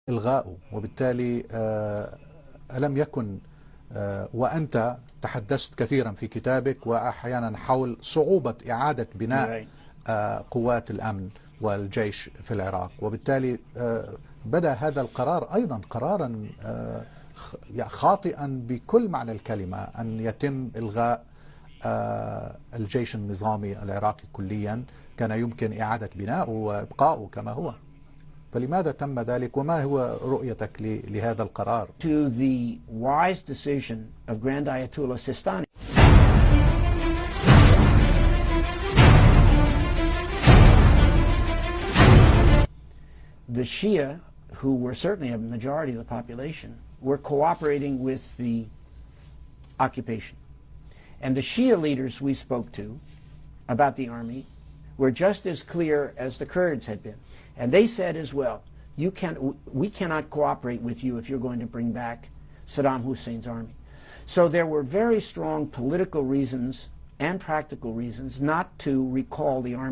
إلغاؤه. وبالتالي ألم يكن وأنت تحدثت كثيرا في كتابك وأحيانا حول صعوبة إعادة بناء قوات الأمن والجيش في العراق، وبالتالي بدأ هذا القرار أيضا قرارا خاطئا بكل معنى الكلمة، أن يتم إلغاء الجيش النظامي العراقي كليا. كان يمكن إعادة بناؤه وإبقاؤه كما هو. فلماذا تم ذلك وما هو رؤيتك لهذا القرار؟ To the wise decision of Grand Ayatollah Sistani. The Shia, who were certainly a majority of the population, were cooperating with the occupation. And the Shia leaders we spoke to about the army were just as clear as the Kurds had been. And they said as well, we cannot cooperate with you if you're going to bring back Saddam Hussein's army. So there were very strong political reasons and practical reasons not to recall the army.